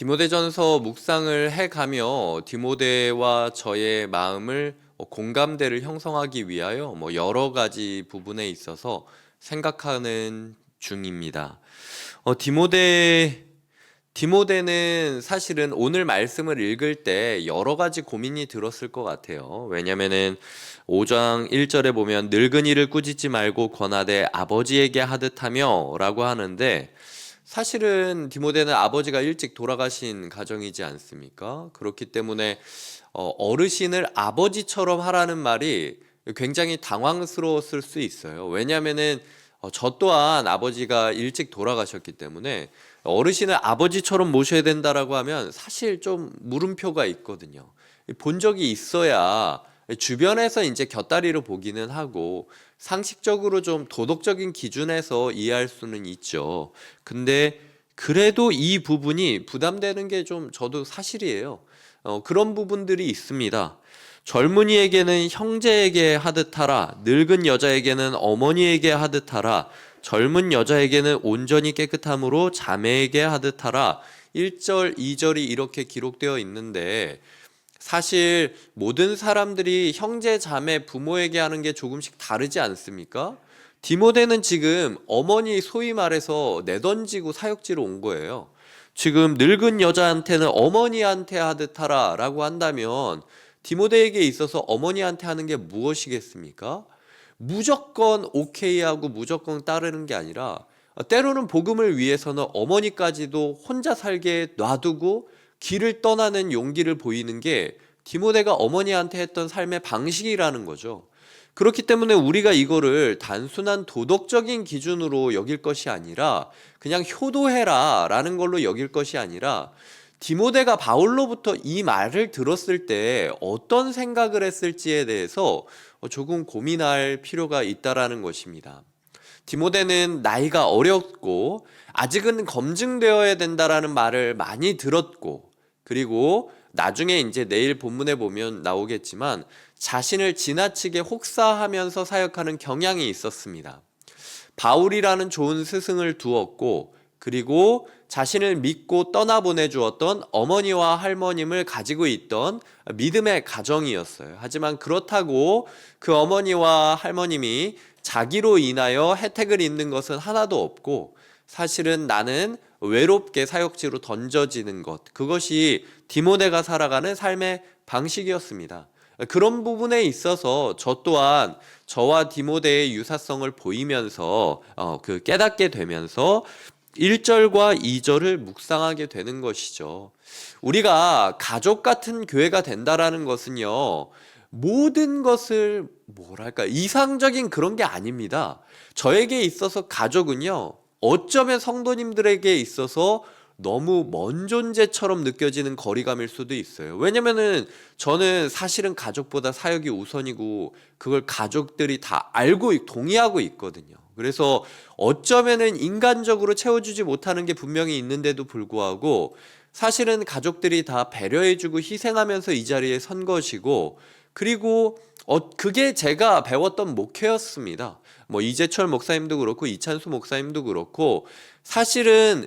디모데전서 묵상을 해가며 디모데와 저의 마음을 공감대를 형성하기 위하여 여러 가지 부분에 있어서 생각하는 중입니다. 디모데는 사실은 오늘 말씀을 읽을 때 여러 가지 고민이 들었을 것 같아요. 왜냐면은 5장 1절에 보면 늙은이를 꾸짖지 말고 권하되 아버지에게 하듯하며 라고 하는데, 사실은 디모데는 아버지가 일찍 돌아가신 가정이지 않습니까? 그렇기 때문에 어르신을 아버지처럼 하라는 말이 굉장히 당황스러웠을 수 있어요. 왜냐하면은 저 또한 아버지가 일찍 돌아가셨기 때문에 어르신을 아버지처럼 모셔야 된다라고 하면 사실 좀 물음표가 있거든요. 본 적이 있어야 주변에서 이제 곁다리로 보기는 하고 상식적으로 좀 도덕적인 기준에서 이해할 수는 있죠. 근데 그래도 이 부분이 부담되는 게 좀 저도 사실이에요. 그런 부분들이 있습니다. 젊은이에게는 형제에게 하듯 하라, 늙은 여자에게는 어머니에게 하듯 하라, 젊은 여자에게는 온전히 깨끗함으로 자매에게 하듯 하라. 1절, 2절이 이렇게 기록되어 있는데, 사실 모든 사람들이 형제, 자매, 부모에게 하는 게 조금씩 다르지 않습니까? 디모데는 지금 어머니 소위 말해서 내던지고 사역지로 온 거예요. 지금 늙은 여자한테는 어머니한테 하듯 하라 라고 한다면 디모데에게 있어서 어머니한테 하는 게 무엇이겠습니까? 무조건 오케이 하고 무조건 따르는 게 아니라 때로는 복음을 위해서는 어머니까지도 혼자 살게 놔두고 길을 떠나는 용기를 보이는 게 디모데가 어머니한테 했던 삶의 방식이라는 거죠. 그렇기 때문에 우리가 이거를 단순한 도덕적인 기준으로 여길 것이 아니라 그냥 효도해라 라는 걸로 여길 것이 아니라, 디모데가 바울로부터 이 말을 들었을 때 어떤 생각을 했을지에 대해서 조금 고민할 필요가 있다라는 것입니다. 디모데는 나이가 어렸고 아직은 검증되어야 된다라는 말을 많이 들었고, 그리고 나중에 이제 내일 본문에 보면 나오겠지만 자신을 지나치게 혹사하면서 사역하는 경향이 있었습니다. 바울이라는 좋은 스승을 두었고, 그리고 자신을 믿고 떠나보내 주었던 어머니와 할머님을 가지고 있던 믿음의 가정이었어요. 하지만 그렇다고 그 어머니와 할머님이 자기로 인하여 혜택을 입는 것은 하나도 없고, 사실은 나는 외롭게 사역지로 던져지는 것, 그것이 디모데가 살아가는 삶의 방식이었습니다. 그런 부분에 있어서 저 또한 저와 디모데의 유사성을 보이면서 깨닫게 되면서 1절과 2절을 묵상하게 되는 것이죠. 우리가 가족 같은 교회가 된다라는 것은요, 모든 것을 이상적인 그런 게 아닙니다. 저에게 있어서 가족은요, 어쩌면 성도님들에게 있어서 너무 먼 존재처럼 느껴지는 거리감일 수도 있어요. 왜냐면은 저는 사실은 가족보다 사역이 우선이고 그걸 가족들이 다 알고 동의하고 있거든요. 그래서 어쩌면은 인간적으로 채워주지 못하는 게 분명히 있는데도 불구하고 사실은 가족들이 다 배려해주고 희생하면서 이 자리에 선 것이고, 그리고 그게 제가 배웠던 목회였습니다. 이재철 목사님도 그렇고 이찬수 목사님도 그렇고, 사실은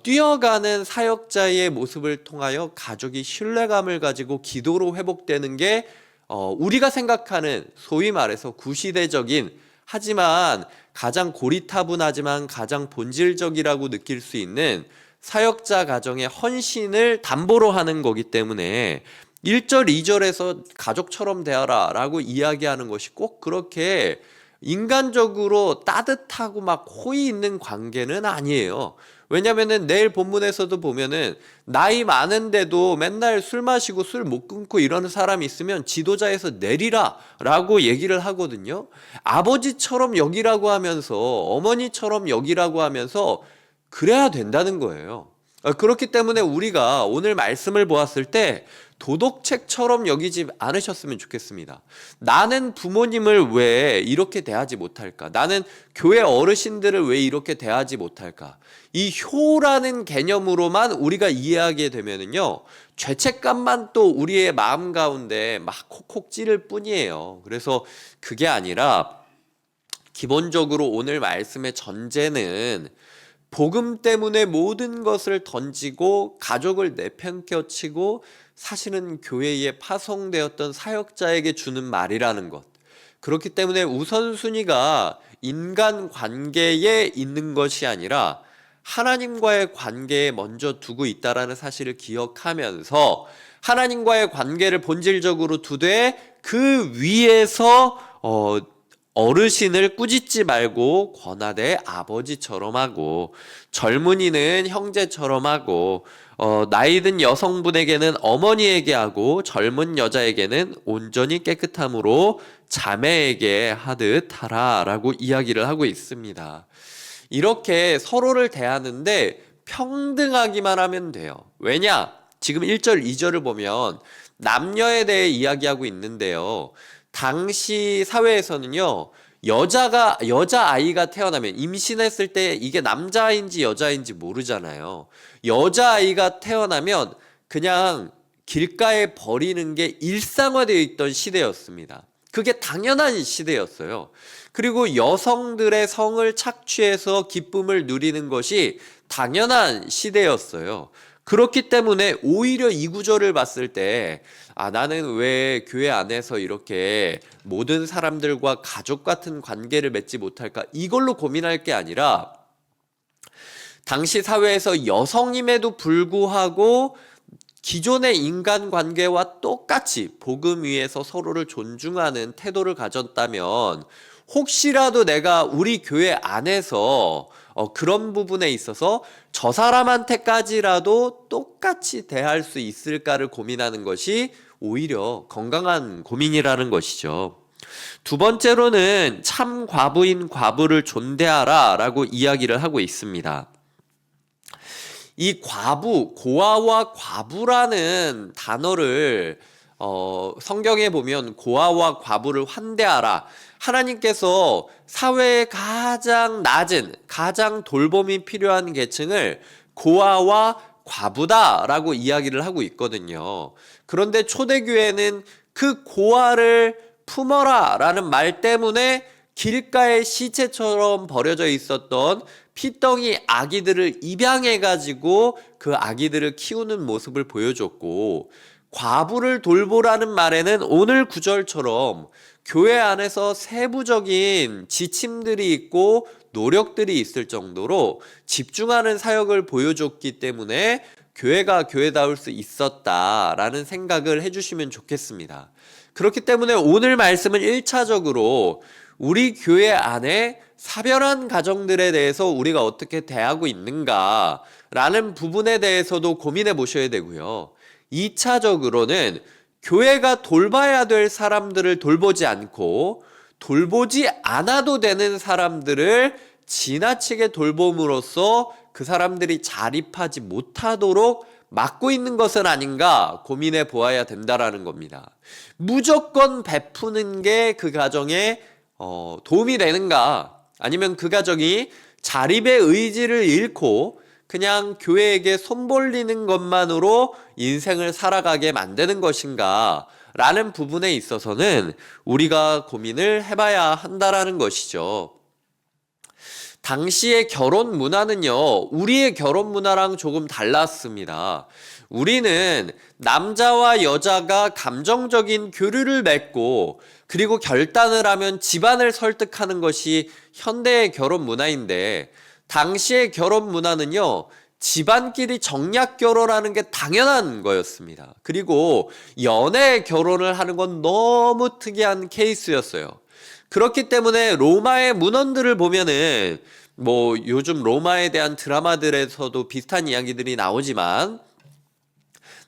뛰어가는 사역자의 모습을 통하여 가족이 신뢰감을 가지고 기도로 회복되는 게 우리가 생각하는 소위 말해서 구시대적인, 하지만 가장 고리타분하지만 가장 본질적이라고 느낄 수 있는 사역자 가정의 헌신을 담보로 하는 거기 때문에 1절, 2절에서 가족처럼 대하라 라고 이야기하는 것이 꼭 그렇게 인간적으로 따뜻하고 막 호의 있는 관계는 아니에요. 왜냐면은 내일 본문에서도 보면은 나이 많은데도 맨날 술 마시고 술 못 끊고 이러는 사람이 있으면 지도자에서 내리라 라고 얘기를 하거든요. 아버지처럼 여기라고 하면서 어머니처럼 여기라고 하면서 그래야 된다는 거예요. 그렇기 때문에 우리가 오늘 말씀을 보았을 때 도덕책처럼 여기지 않으셨으면 좋겠습니다. 나는 부모님을 왜 이렇게 대하지 못할까? 나는 교회 어르신들을 왜 이렇게 대하지 못할까? 이 효라는 개념으로만 우리가 이해하게 되면은요, 죄책감만 또 우리의 마음 가운데 막 콕콕 찌를 뿐이에요. 그래서 그게 아니라 기본적으로 오늘 말씀의 전제는 복음 때문에 모든 것을 던지고 가족을 내팽겨치고 사실은 교회에 파송되었던 사역자에게 주는 말이라는 것. 그렇기 때문에 우선순위가 인간 관계에 있는 것이 아니라 하나님과의 관계에 먼저 두고 있다라는 사실을 기억하면서 하나님과의 관계를 본질적으로 두되 그 위에서 어르신을 꾸짖지 말고 권하되 아버지처럼 하고, 젊은이는 형제처럼 하고, 나이 든 여성분에게는 어머니에게 하고, 젊은 여자에게는 온전히 깨끗함으로 자매에게 하듯 하라 라고 이야기를 하고 있습니다. 이렇게 서로를 대하는데 평등하기만 하면 돼요. 왜냐? 지금 1절, 2절을 보면 남녀에 대해 이야기하고 있는데요. 당시 사회에서는요, 여자아이가 태어나면 임신했을 때 이게 남자인지 여자인지 모르잖아요. 여자아이가 태어나면 그냥 길가에 버리는 게 일상화되어 있던 시대였습니다. 그게 당연한 시대였어요. 그리고 여성들의 성을 착취해서 기쁨을 누리는 것이 당연한 시대였어요. 그렇기 때문에 오히려 이 구절을 봤을 때 나는 왜 교회 안에서 이렇게 모든 사람들과 가족 같은 관계를 맺지 못할까? 이걸로 고민할 게 아니라 당시 사회에서 여성임에도 불구하고 기존의 인간관계와 똑같이 복음 위에서 서로를 존중하는 태도를 가졌다면 혹시라도 내가 우리 교회 안에서 그런 부분에 있어서 저 사람한테까지라도 똑같이 대할 수 있을까를 고민하는 것이 오히려 건강한 고민이라는 것이죠. 두 번째로는 참 과부인 과부를 존대하라 라고 이야기를 하고 있습니다. 이 과부, 고아와 과부라는 단어를 성경에 보면 고아와 과부를 환대하라. 하나님께서 사회의 가장 낮은, 가장 돌봄이 필요한 계층을 고아와 과부다라고 이야기를 하고 있거든요. 그런데 초대교회는 그 고아를 품어라 라는 말 때문에 길가에 시체처럼 버려져 있었던 피덩이 아기들을 입양해가지고 그 아기들을 키우는 모습을 보여줬고, 과부를 돌보라는 말에는 오늘 구절처럼 교회 안에서 세부적인 지침들이 있고 노력들이 있을 정도로 집중하는 사역을 보여줬기 때문에 교회가 교회다울 수 있었다라는 생각을 해주시면 좋겠습니다. 그렇기 때문에 오늘 말씀은 1차적으로 우리 교회 안에 사별한 가정들에 대해서 우리가 어떻게 대하고 있는가 라는 부분에 대해서도 고민해 보셔야 되고요. 2차적으로는 교회가 돌봐야 될 사람들을 돌보지 않고 돌보지 않아도 되는 사람들을 지나치게 돌봄으로써 그 사람들이 자립하지 못하도록 막고 있는 것은 아닌가 고민해 보아야 된다라는 겁니다. 무조건 베푸는 게 그 가정에 도움이 되는가, 아니면 그 가정이 자립의 의지를 잃고 그냥 교회에게 손 벌리는 것만으로 인생을 살아가게 만드는 것인가 라는 부분에 있어서는 우리가 고민을 해봐야 한다라는 것이죠. 당시의 결혼 문화는요, 우리의 결혼 문화랑 조금 달랐습니다. 우리는 남자와 여자가 감정적인 교류를 맺고 그리고 결단을 하면 집안을 설득하는 것이 현대의 결혼 문화인데, 당시의 결혼 문화는요, 집안끼리 정략 결혼하는 게 당연한 거였습니다. 그리고 연애 결혼을 하는 건 너무 특이한 케이스였어요. 그렇기 때문에 로마의 문헌들을 보면은 요즘 로마에 대한 드라마들에서도 비슷한 이야기들이 나오지만,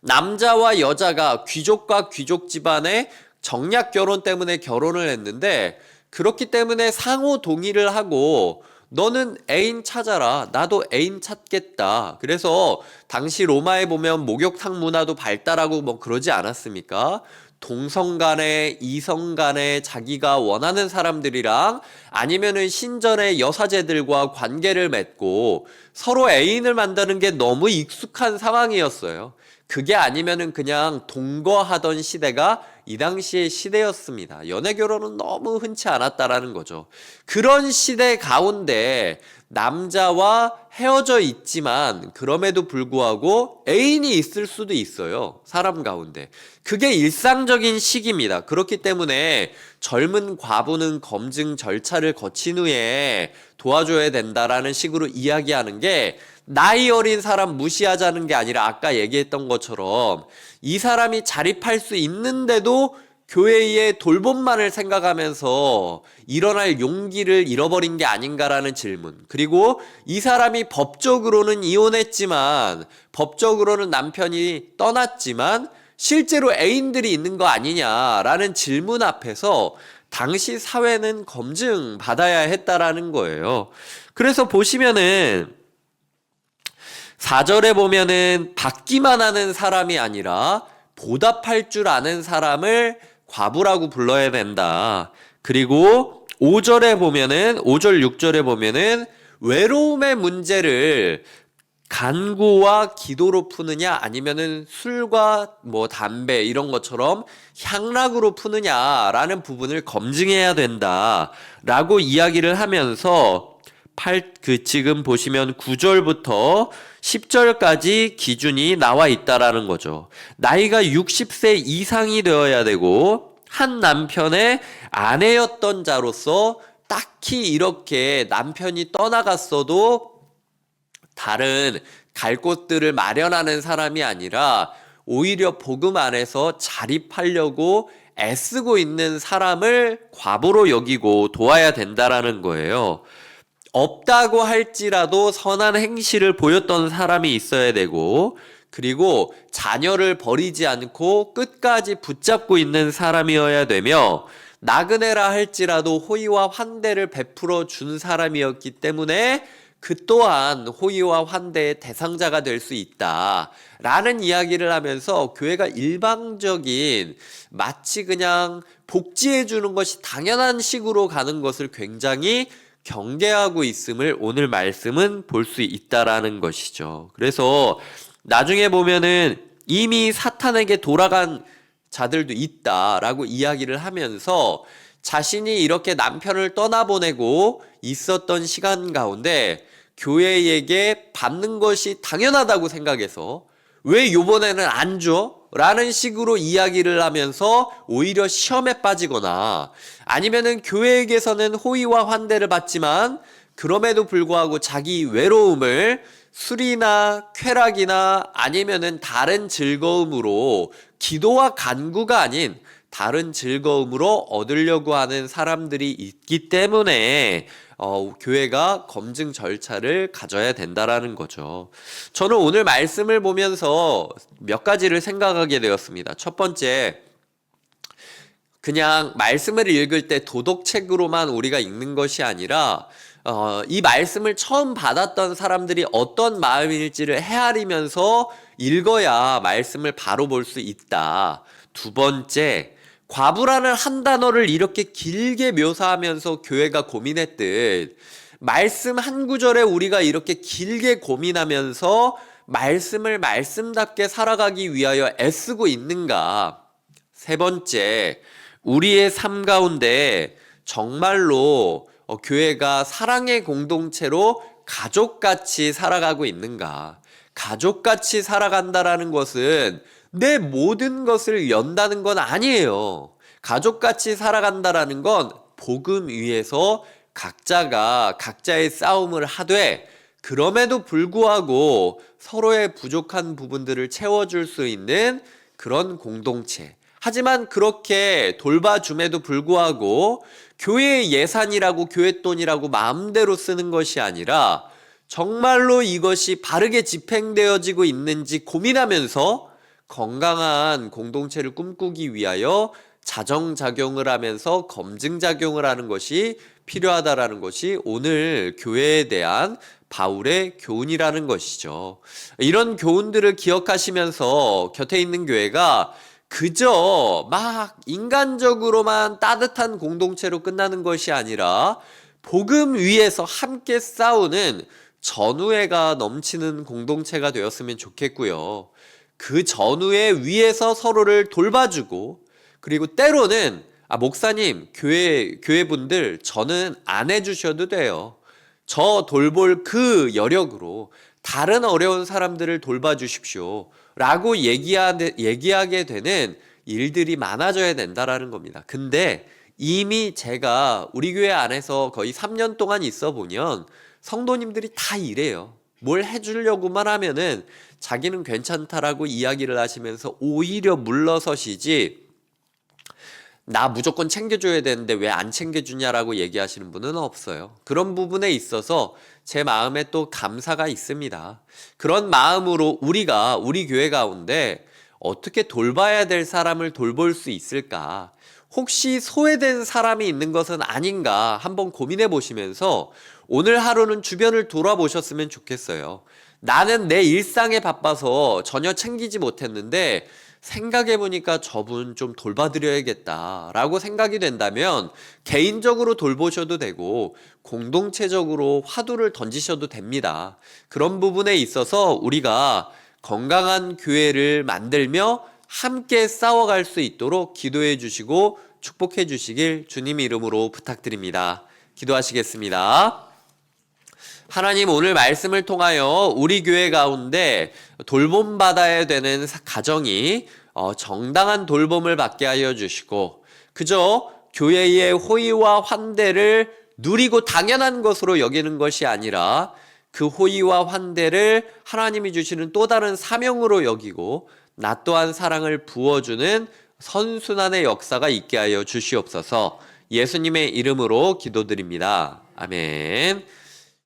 남자와 여자가 귀족과 귀족 집안의 정략 결혼 때문에 결혼을 했는데, 그렇기 때문에 상호 동의를 하고 너는 애인 찾아라, 나도 애인 찾겠다. 그래서 당시 로마에 보면 목욕탕 문화도 발달하고 그러지 않았습니까? 동성 간에 이성 간에 자기가 원하는 사람들이랑 아니면은 신전의 여사제들과 관계를 맺고 서로 애인을 만드는 게 너무 익숙한 상황이었어요. 그게 아니면은 그냥 동거하던 시대가 이 당시의 시대였습니다. 연애 결혼은 너무 흔치 않았다라는 거죠. 그런 시대 가운데 남자와 헤어져 있지만 그럼에도 불구하고 애인이 있을 수도 있어요. 사람 가운데. 그게 일상적인 시기입니다. 그렇기 때문에 젊은 과부는 검증 절차를 거친 후에 도와줘야 된다라는 식으로 이야기하는 게 나이 어린 사람 무시하자는 게 아니라 아까 얘기했던 것처럼 이 사람이 자립할 수 있는데도 교회의 돌봄만을 생각하면서 일어날 용기를 잃어버린 게 아닌가라는 질문. 그리고 이 사람이 법적으로는 이혼했지만 법적으로는 남편이 떠났지만 실제로 애인들이 있는 거 아니냐라는 질문 앞에서 당시 사회는 검증받아야 했다라는 거예요. 그래서 보시면은 4절에 보면은 받기만 하는 사람이 아니라 보답할 줄 아는 사람을 과부라고 불러야 된다. 그리고 5절에 보면은 5절 6절에 보면은 외로움의 문제를 간구와 기도로 푸느냐 아니면은 술과 뭐 담배 이런 것처럼 향락으로 푸느냐라는 부분을 검증해야 된다라고 이야기를 하면서 지금 보시면 9절부터 10절까지 기준이 나와 있다라는 거죠. 나이가 60세 이상이 되어야 되고 한 남편의 아내였던 자로서 딱히 이렇게 남편이 떠나갔어도 다른 갈 곳들을 마련하는 사람이 아니라 오히려 복음 안에서 자립하려고 애쓰고 있는 사람을 과부로 여기고 도와야 된다라는 거예요. 없다고 할지라도 선한 행실을 보였던 사람이 있어야 되고, 그리고 자녀를 버리지 않고 끝까지 붙잡고 있는 사람이어야 되며, 나그네라 할지라도 호의와 환대를 베풀어 준 사람이었기 때문에 그 또한 호의와 환대의 대상자가 될 수 있다 라는 이야기를 하면서 교회가 일방적인 마치 그냥 복지해 주는 것이 당연한 식으로 가는 것을 굉장히 경계하고 있음을 오늘 말씀은 볼 수 있다라는 것이죠. 그래서 나중에 보면은 이미 사탄에게 돌아간 자들도 있다라고 이야기를 하면서 자신이 이렇게 남편을 떠나보내고 있었던 시간 가운데 교회에게 받는 것이 당연하다고 생각해서 왜 요번에는 안 줘? 라는 식으로 이야기를 하면서 오히려 시험에 빠지거나 아니면은 교회에게서는 호의와 환대를 받지만 그럼에도 불구하고 자기 외로움을 술이나 쾌락이나 아니면은 다른 즐거움으로 기도와 간구가 아닌 다른 즐거움으로 얻으려고 하는 사람들이 있기 때문에 교회가 검증 절차를 가져야 된다라는 거죠. 저는 오늘 말씀을 보면서 몇 가지를 생각하게 되었습니다. 첫 번째, 그냥 말씀을 읽을 때 도덕책으로만 우리가 읽는 것이 아니라 이 말씀을 처음 받았던 사람들이 어떤 마음일지를 헤아리면서 읽어야 말씀을 바로 볼 수 있다. 두 번째, 과부라는 한 단어를 이렇게 길게 묘사하면서 교회가 고민했듯 말씀 한 구절에 우리가 이렇게 길게 고민하면서 말씀을 말씀답게 살아가기 위하여 애쓰고 있는가? 세 번째, 우리의 삶 가운데 정말로 교회가 사랑의 공동체로 가족같이 살아가고 있는가? 가족같이 살아간다라는 것은 내 모든 것을 연다는 건 아니에요. 가족같이 살아간다라는 건 복음 위에서 각자가 각자의 싸움을 하되 그럼에도 불구하고 서로의 부족한 부분들을 채워줄 수 있는 그런 공동체. 하지만 그렇게 돌봐줌에도 불구하고 교회의 예산이라고 교회 돈이라고 마음대로 쓰는 것이 아니라 정말로 이것이 바르게 집행되어지고 있는지 고민하면서 건강한 공동체를 꿈꾸기 위하여 자정작용을 하면서 검증작용을 하는 것이 필요하다라는 것이 오늘 교회에 대한 바울의 교훈이라는 것이죠. 이런 교훈들을 기억하시면서 곁에 있는 교회가 그저 막 인간적으로만 따뜻한 공동체로 끝나는 것이 아니라 복음 위에서 함께 싸우는 전우애가 넘치는 공동체가 되었으면 좋겠고요. 그 전우애 위에서 서로를 돌봐주고, 그리고 때로는 목사님, 교회분들 저는 안 해주셔도 돼요. 저 돌볼 그 여력으로 다른 어려운 사람들을 돌봐주십시오. 라고 얘기하게 되는 일들이 많아져야 된다라는 겁니다. 근데 이미 제가 우리 교회 안에서 거의 3년 동안 있어 보면 성도님들이 다 이래요. 뭘 해주려고만 하면은 자기는 괜찮다라고 이야기를 하시면서 오히려 물러서시지, 나 무조건 챙겨줘야 되는데 왜 안 챙겨주냐라고 얘기하시는 분은 없어요. 그런 부분에 있어서 제 마음에 또 감사가 있습니다. 그런 마음으로 우리 교회 가운데 어떻게 돌봐야 될 사람을 돌볼 수 있을까? 혹시 소외된 사람이 있는 것은 아닌가 한번 고민해 보시면서 오늘 하루는 주변을 돌아보셨으면 좋겠어요. 나는 내 일상에 바빠서 전혀 챙기지 못했는데 생각해보니까 저분 좀 돌봐드려야겠다라고 생각이 된다면 개인적으로 돌보셔도 되고 공동체적으로 화두를 던지셔도 됩니다. 그런 부분에 있어서 우리가 건강한 교회를 만들며 함께 싸워갈 수 있도록 기도해 주시고 축복해 주시길 주님 이름으로 부탁드립니다. 기도하시겠습니다. 하나님, 오늘 말씀을 통하여 우리 교회 가운데 돌봄받아야 되는 가정이 정당한 돌봄을 받게 하여 주시고, 그저 교회의 호의와 환대를 누리고 당연한 것으로 여기는 것이 아니라 그 호의와 환대를 하나님이 주시는 또 다른 사명으로 여기고 나 또한 사랑을 부어주는 선순환의 역사가 있게 하여 주시옵소서. 예수님의 이름으로 기도드립니다. 아멘.